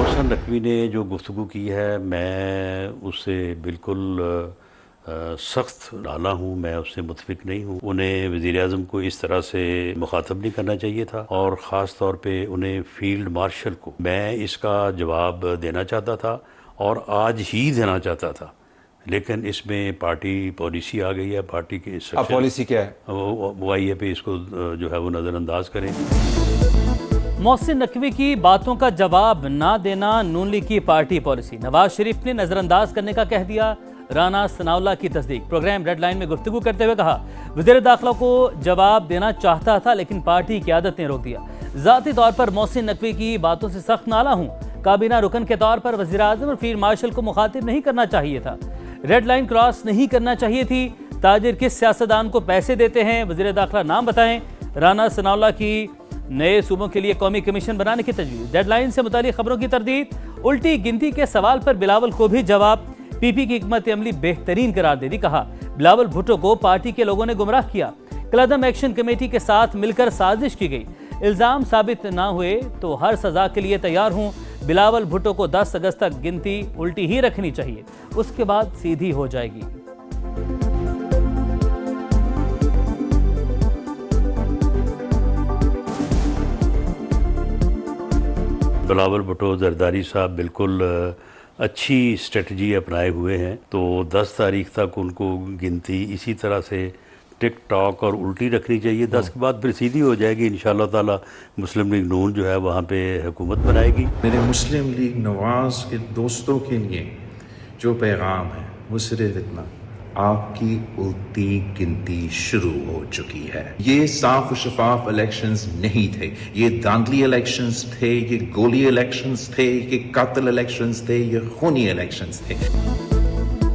मोहसिन नकवी ने जो गुफ्तगू की है, मैं उससे बिल्कुल सख्त नाला हूँ, मैं उससे मुतफिक नहीं हूँ। उन्हें वज़ीर-ए-आज़म को इस तरह से मुखातब नहीं करना चाहिए था, और ख़ास तौर पे उन्हें फ़ील्ड मार्शल को मैं इसका जवाब देना चाहता था और आज ही देना चाहता था, लेकिन इसमें पार्टी पॉलिसी आ गई है। पार्टी की अब पॉलिसी क्या है? वो आई है पे इसको जो है वो नज़रअंदाज करें। मोहसिन नकवी की बातों का जवाब ना देना नून लीग की पार्टी पॉलिसी। नवाज शरीफ ने नजरअंदाज करने का कह दिया, राना सनाउल्लाह की तस्दीक। प्रोग्राम रेड लाइन में गुफ्तगू करते हुए कहा, वज़ीर दाखिला को जवाब देना चाहता था लेकिन पार्टी क़यादत ने रोक दिया। ज़ाती तौर पर मोहसिन नकवी की बातों से सख्त नाला हूँ, काबीना रुकन के तौर पर वज़ीर आज़म और फील्ड मार्शल को मुखातिब नहीं करना चाहिए था, रेड लाइन क्रॉस नहीं करना चाहिए थी। ताजिर किस सियासतदान को पैसे देते हैं, वज़ीर दाखिला नाम बताएं। राना सनाउल्लाह की नए सूबों के लिए कौमी कमीशन बनाने की तजवीज़। डेडलाइन से मुतालिक खबरों की तरदीद। उल्टी गिनती के सवाल पर बिलावल को भी जवाब। पीपी की हिकमत अमली बेहतरीन करार दे दी। कहा, बिलावल भुट्टो को पार्टी के लोगों ने गुमराह किया, कलदम एक्शन कमेटी के साथ मिलकर साजिश की गई। इल्जाम साबित ना हुए तो हर सजा के लिए तैयार हूं। बिलावल भुट्टो को 10 अगस्त तक गिनती उल्टी ही रखनी चाहिए, उसके बाद सीधी हो जाएगी। बिलावल भुट्टो जरदारी साहब बिल्कुल अच्छी स्ट्रेटजी अपनाए हुए हैं, तो 10 तारीख तक उनको गिनती इसी तरह से टिक टॉक और उल्टी रखनी चाहिए। 10 के बाद फिर सीधी हो जाएगी। इंशाअल्लाह ताला मुस्लिम लीग नून जो है वहाँ पे हुकूमत बनाएगी। मेरे मुस्लिम लीग नवाज के दोस्तों के लिए जो पैगाम है वो सिर्फ इतना, आपकी उल्टी गिनती शुरू हो चुकी है। ये साफ शफाफ इलेक्शंस नहीं थे, ये धांधली इलेक्शंस थे, ये गोली इलेक्शंस थे, ये कातिल इलेक्शंस थे, ये खूनी इलेक्शंस थे।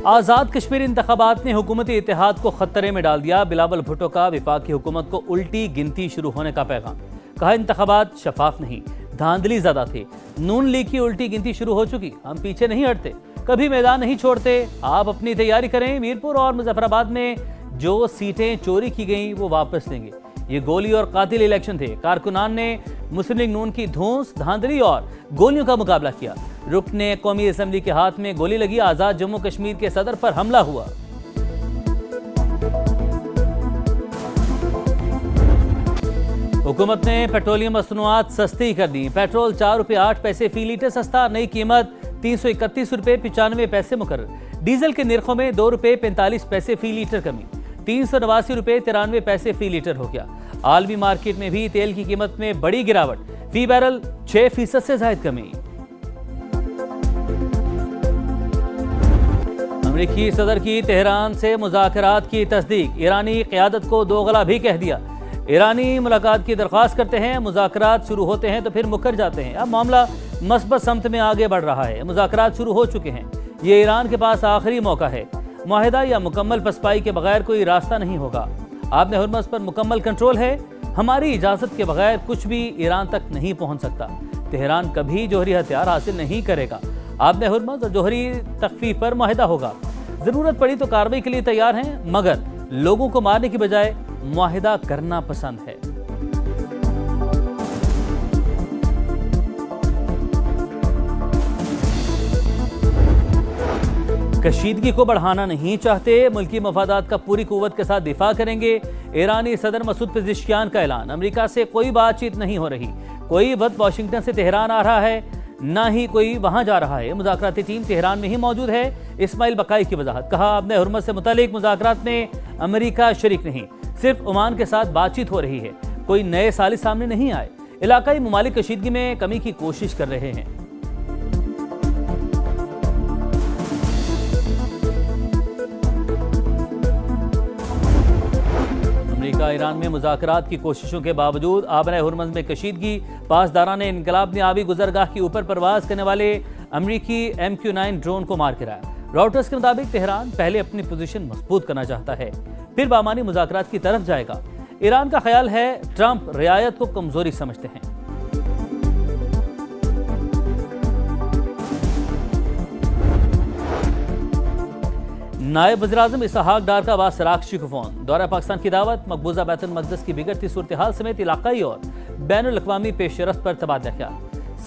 आज़ाद कश्मीर इंतखाबात ने हुकूमती इत्तेहाद को खतरे में डाल दिया। बिलावल भुट्टो का वफाकी हुकूमत को उल्टी गिनती शुरू होने का पैगाम। कहा, इंतखाबात शफाफ नहीं, धांधली ज़्यादा थे। नून लीग की उल्टी गिनती शुरू हो चुकी, हम पीछे नहीं हटते, कभी मैदान नहीं छोड़ते। आप अपनी तैयारी करें। मीरपुर और मुजफ्फराबाद में जो सीटें चोरी की गईं वो वापस लेंगे। ये गोली और कातिल इलेक्शन थे। कारकुनान ने मुस्लिम लीग नून की धौंस, धांधली और गोलियों का मुकाबला किया। रुकने कौमी असम्बली के हाथ में गोली लगी। आज़ाद जम्मू कश्मीर के सदर पर हमला हुआ। हुकूमत ने पेट्रोलियम मसनूआत सस्ती कर दी। पेट्रोल 4 रुपये 8 पैसे फी लीटर सस्ता, नई कीमत 331 रुपये 95 पैसे मुकर्रर। डीजल के निर्खों में 2 रुपये 45 पैसे फी लीटर कमी, 389 रुपये 93 पैसे फी लीटर हो गया। आलमी मार्केट में भी तेल की कीमत में बड़ी गिरावट, फी बैरल 6% से ज्यादा कमी। अमरीकी सदर की तेहरान से मुज़ाकरात की तस्दीक। ईरानी क़यादत को दोगला भी कह दिया। ईरानी मुलाकात की दरख्वास्त करते हैं, मुज़ाकरात शुरू होते हैं तो फिर मुकर जाते हैं। अब मामला मस्बत समत में आगे बढ़ रहा है। मुज़ाकरात शुरू हो चुके हैं। ये ईरान के पास आखिरी मौका है। मुआहिदा या मुकम्मल पसपाई के बगैर कोई रास्ता नहीं होगा। आपने हुर्मस पर मुकम्मल कंट्रोल है। हमारी इजाज़त के बगैर कुछ भी ईरान तक नहीं पहुँच सकता। तेहरान कभी जोहरी हथियार हासिल नहीं करेगा। आपने हुर्मस और जोहरी तख्फीफ पर मुआहिदा होगा। ज़रूरत पड़ी तो कार्रवाई के लिए तैयार हैं, मगर लोगों को मारने की बजाय मुआहिदा करना पसंद है। कशीदगी को बढ़ाना नहीं चाहते, मुल्की मफादात का पूरी कुव्वत के साथ दिफा करेंगे। ईरानी सदर मसूद पेज़ेश्कियान का ऐलान। अमेरिका से कोई बातचीत नहीं हो रही। कोई वक्त वाशिंगटन से तेहरान आ रहा है, ना ही कोई वहां जा रहा है। मुज़ाकराती टीम तेहरान में ही मौजूद है। इस्माइल बकाई की वजाहत। कहा, आपने हुर्मस से मुतालिक मुज़ाकरात में अमेरिका शरीक नहीं, सिर्फ ओमान के साथ बातचीत हो रही है। कोई नए सालिस सामने नहीं आए। इलाकाई ममालिक कशीदगी में कमी की कोशिश कर रहे हैं। अमेरिका ईरान में मुज़ाकरात की कोशिशों के बावजूद आबना हुर्मस में कशीदगी। पासदारान इनकलाब ने आबी गुजरगाह के ऊपर परवाज करने वाले अमरीकी MQ-9 ड्रोन को मार गिराया। रॉयटर्स के मुताबिक तेहरान पहले अपनी पोजीशन मजबूत करना चाहता है, फिर बामानी मुज़ाकरात की तरफ जाएगा। ईरान का ख्याल है ट्रंप रियायत को कमजोरी समझते हैं। नायब वज़ीर-ए-आज़म इसहाक डार का बासराक्षी को फोन। दौरा पाकिस्तान की दावत। मकबूजा बैतुल मक़दस की बिगड़ती सूरत हाल समेत इलाकाई और बैनुल अक़वामी पेशरफ्त पर तबादला ख्याल।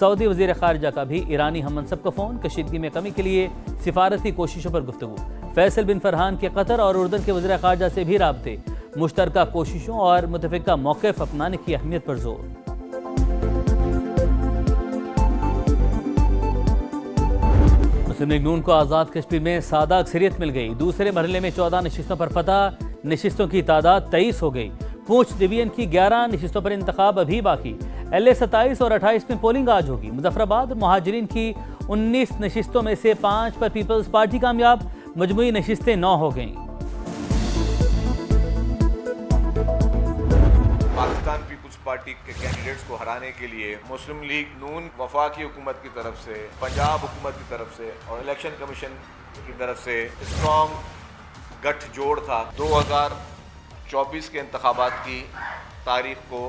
सऊदी वज़ीर ख़ारिजा का भी ईरानी हममनसब को फ़ोन, कशीदगी में कमी के लिए सिफारती कोशिशों पर गुफ्तगू। फैसल बिन फरहान के कतर और उर्दन के वज़ीर ख़ारिजा से भी राब्ते, मुश्तरका कोशिशों और मुतफ़िका मौक़िफ़ अपनाने की अहमियत पर जोर। मुस्लिम लीग नून को आज़ाद कश्मीर में सादा अक्सरियत मिल गई। दूसरे मरहले में 14 नशिस्तों पर फतह, नशिस्तों की तादाद 23 हो गई। पूंछ डिवीजन की 11 नशिस्तों पर इंतखाब अभी बाकी। LA 27 और 28 में पोलिंग आज होगी। मुजफ्फराबाद और मुहाजिरीन की 19 नशिस्तों में से 5 पर पीपल्स पार्टी कामयाब, मजमूई नशिस्तें 9 हो गईं। पाकिस्तान पीपल्स पार्टी के कैंडिडेट्स को हराने के लिए मुस्लिम लीग नून वफाकी हुकूमत की तरफ से, पंजाब हुकूमत की तरफ से और इलेक्शन कमीशन की तरफ से स्ट्रॉन्ग गठजोड़ था। 2024 के इंतखाबात की तारीख को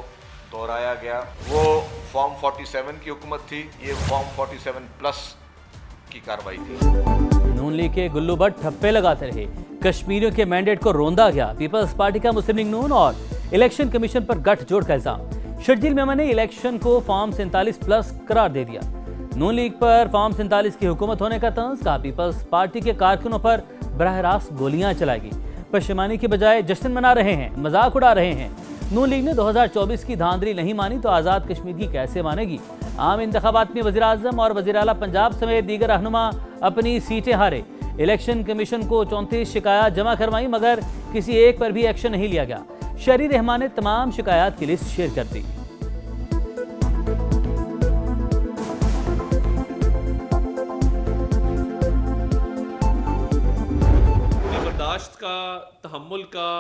दोहराया गया। वो फॉर्म 47 की हुकूमत थी, ये फॉर्म 47 प्लस की कार्रवाई थी। नून लीग के गुल्लू भट्ट ठप्पे लगाते रहे, कश्मीरियों के मैंडेट को रोंदा गया। पीपल्स पार्टी का मुस्लिम लीग नून और इलेक्शन कमीशन पर गठजोड़ का इल्जाम। शर्जील मेमन ने इलेक्शन को फॉर्म 47 प्लस करार दे दिया। नून लीग पर फॉर्म 47 की हुकूमत होने का तंज, कहा पीपल्स पार्टी के कारकुनों पर बराह रास्त गोलियां चलाएगी। पशेमानी के बजाय जश्न मना रहे हैं, मजाक उड़ा रहे हैं। नून लीग ने 2024 की धांधली नहीं मानी तो आज़ाद कश्मीर की कैसे मानेगी। आम इंतखाबात में वज़ीर आज़म और वज़ीर आला पंजाब समेत दीगर रहनुमा अपनी सीटें हारे। इलेक्शन कमीशन को 34 शिकायत जमा करवाई, मगर किसी एक पर भी एक्शन नहीं लिया गया। शहरी रहमान ने तमाम शिकायत की लिस्ट शेयर कर दी। बर्दाश्त का, तहम्मुल का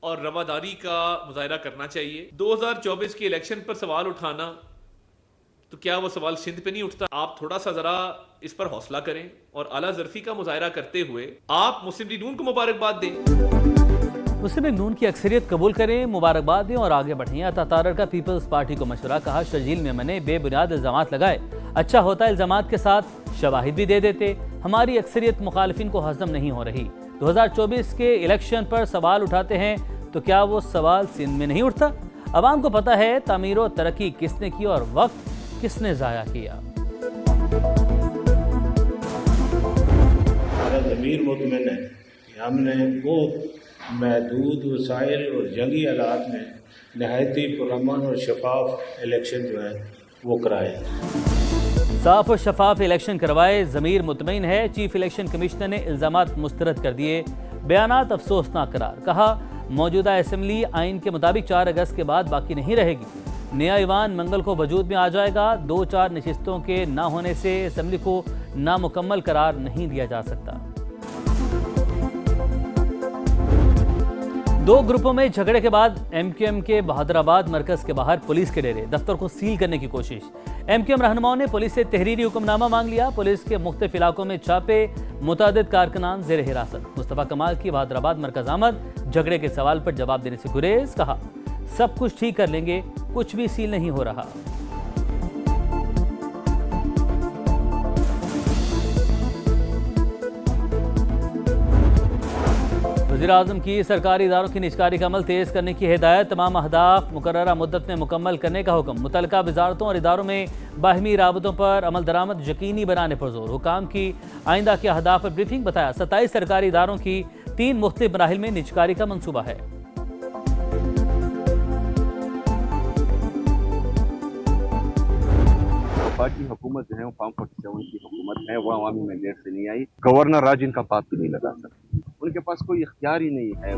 और रवादारी का मुजाहरा करना चाहिए। 2024 के इलेक्शन पर सवाल उठाना, तो क्या वो सवाल सिंध पे नहीं उठता? आप थोड़ा सा जरा इस पर हौसला करें और आला ज़र्फी का मुजाहरा करते हुए आप मुस्लिम लीग नून को मुबारकबाद दें। मुस्लिम लीग नून की अक्सरियत कबूल करें, मुबारकबाद दें और आगे बढ़ें। अता तारर का पीपल्स पार्टी को मशवरा, कहा शर्जील मेमन ने बेबुनियाद इल्जामात लगाए। अच्छा होता इल्जामात के साथ शवाहिद भी दे देते। हमारी अक्सरियत मुखालिफिन को हजम नहीं हो रही। 2024 के इलेक्शन पर सवाल उठाते हैं तो क्या वो सवाल सिंध में नहीं उठता? अवाम को पता है तामीर और तरक्की किसने की और वक्त किसने ज़ाया किया। हमारा ज़मीर मुतमिन है कि हमने बहुत महदूद वसाइल और जंगी हालात में नहायती पुरअमन और शफाफ इलेक्शन जो है वो कराए। साफ और शफाफ इलेक्शन करवाए, ज़मीर मुतमईन है। चीफ इलेक्शन कमिश्नर ने इल्ज़ामात मुस्तरद कर दिए, बयानात अफसोसनाक करार। कहा मौजूदा असम्बली आइन के मुताबिक 4 अगस्त के बाद बाकी नहीं रहेगी। नया ईवान मंगल को वजूद में आ जाएगा। 2-4 नशिस्तों के ना होने से असम्बली को नामुकम्मल करार नहीं दिया जा सकता। 2 ग्रुपों में झगड़े के बाद MQM के बहादुराबाद मरकज के बाहर पुलिस के डेरे, दफ्तर को सील करने की कोशिश। MQM रहनुमाओं ने पुलिस से तहरीरी हुक्मनामा मांग लिया। पुलिस के मुख्तलिफ इलाकों में छापे, मुतादिद कारकुनान जेर हिरासत। मुस्तफा कमाल की बहादुराबाद मरकज आमद, झगड़े के सवाल पर जवाब देने से गुरेज। कहा सब कुछ ठीक कर लेंगे, कुछ भी सील नहीं हो रहा। वज़ीर-ए-आज़म की सरकारी इदारों की निजकारी का अमल तेज़ करने की हिदायत। तमाम अहदाफ मुकर्ररा मुद्दत में मुकम्मल करने का हुक्म। मुतल्लिका वज़ारतों और इदारों में बाहमी राबतों पर अमल दरामद यकीनी बनाने पर जोर। हुकाम की आइंदा के अहदाफ पर ब्रीफिंग। बताया 27 सरकारी इदारों की 3 मुख्तलिफ मराहिल में निजकारी का मंसूबा है। वफाकी हुकूमत जो है वो फॉर्म 47 की हुकूमत है, वो अवामी मैंडेट से नहीं आई। गवर्नर राज इनका बात भी नहीं लगा सकते, उनके पास कोई इख्तियार ही नहीं है।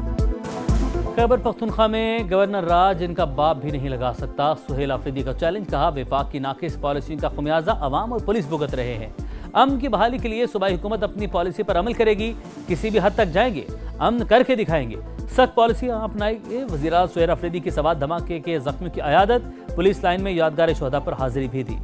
खैबर पख्तूनख्वा में गवर्नर राज इनका बाप भी नहीं लगा सकता। सुहेल आफरीदी का चैलेंज। कहा वफाक की नाकिस पॉलिसी का खमियाजा अवाम और पुलिस भुगत रहे हैं। अमन की बहाली के लिए सूबाई हुकूमत अपनी पॉलिसी पर अमल करेगी, किसी भी हद तक जाएंगे, अमन करके दिखाएंगे, सख्त पॉलिसी अपनाएंगे। वज़ीर सुहेल आफरीदी की सवात धमाके के जख्मियों की अयादत। पुलिस लाइन में यादगार शोहदा पर हाजिरी भी दी।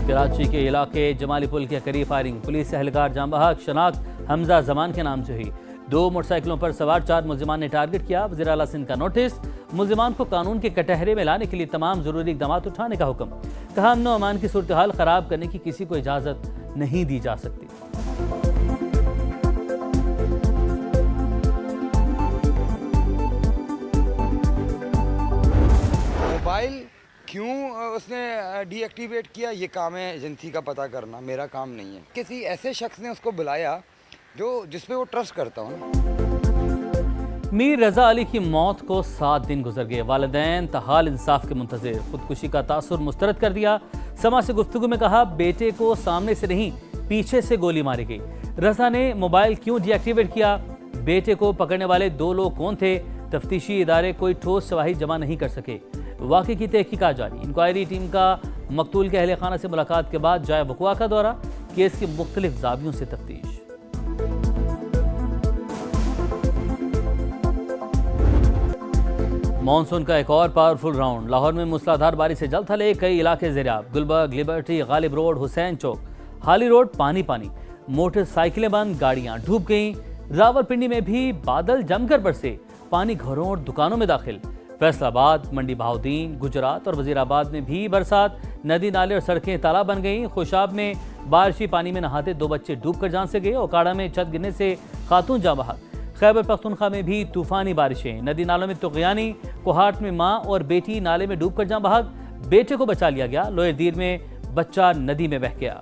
कराची के इलाके जमाली पुल के करीब फायरिंग। पुलिस एहलकार जाम बहक। शनाख्त हमजा जमान के नाम से हुई। 2 मोटरसाइकिलों पर सवार 4 मुल्जिमान ने टारगेट किया। वज़ीर आला सिंध का नोटिस। मुल्जिमान को कानून के कटहरे में लाने के लिए तमाम जरूरी इक़दाम उठाने का हुक्म। कहा अमन व अमान की सूरत हाल खराब करने की किसी को इजाज़त नहीं दी जा सकती। क्यों उसने डीएक्टिवेट किया, ये काम है एजेंसी का पता करना, मेरा काम नहीं है। किसी ऐसे शख्स ने उसको बुलाया जिस पे वो ट्रस्ट करता हूँ ना। मीर रजा अली की मौत को 7 दिन गुजर गए। वालिदैन तहाल इंसाफ के मुंतज़िर। खुदकुशी का तासुर मुस्तरद कर दिया। समा से गुफ्तगू में कहा, बेटे को सामने से नहीं पीछे से गोली मारी गई। रजा ने मोबाइल क्यों डीएक्टिवेट किया? बेटे को पकड़ने वाले 2 लोग कौन थे? तफ्तीशी इदारे कोई ठोस शवाहिद जमा नहीं कर सके। वाक़े की तहकीकात जारी। इंक्वायरी टीम का मकतूल के अहले खाना से मुलाकात के बाद जाए वक़ुआ का दौरा। केस की मुख्तलिफ ज़ावियों से तफ्तीश। मानसून का एक और पावरफुल राउंड। लाहौर में मूसलाधार बारिश से जल थले कई इलाके ज़ेरियाब। गुलबर्ग, लिबर्टी, गालिब रोड, हुसैन चौक, हाली रोड पानी पानी। मोटरसाइकिलें बंद, गाड़ियां डूब गईं। रावलपिंडी में भी बादल जमकर बरसे। पानी घरों और दुकानों में दाखिल। फैसलाबाद, मंडी बहाउद्दीन, गुजरात और वजीराबाद में भी बरसात। नदी नाले और सड़कें तालाब बन गईं। खुशाब में बारिशी पानी में नहाते 2 बच्चे डूबकर जान से गए। ओकाड़ा में छत गिरने से खातून जाँ बहक। खैबर पख्तूनख्वा में भी तूफानी बारिशें। नदी नालों में तुग़यानी। कोहाट में मां और बेटी नाले में डूबकर जाँ बहक। बेटे को बचा लिया गया। लोहे दीर में बच्चा नदी में बह गया।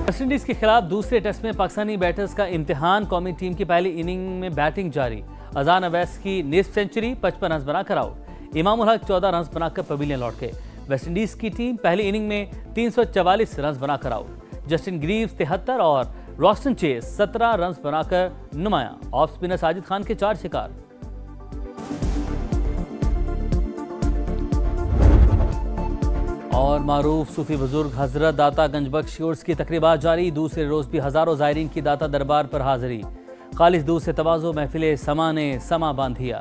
वेस्टइंडीज के खिलाफ दूसरे टेस्ट में पाकिस्तानी बैटर्स का इम्तिहान। कौमी टीम की पहली इनिंग में बैटिंग जारी। अजान अवैस की निस्फ सेंचुरी, 55 रन बनाकर आउट। इमामुल हक 14 रन बनाकर पवेलियन लौट गए। वेस्टइंडीज की टीम पहली इनिंग में 344 रन बनाकर आउट। जस्टिन ग्रीव्स 73 और रॉस्टन चेस 17 रन बनाकर नुमाया। ऑफ स्पिनर साजिद खान के 4 शिकार। और मारूफ सूफी बुजुर्ग हजरत दाता गंजबख्श उर्स की तकरीबात जारी। दूसरे रोज भी हजारों ज़ायरीन की दाता दरबार पर हाजिरी। खालिस दूर से तवाज़ो महफिल समा ने समा बांधिया।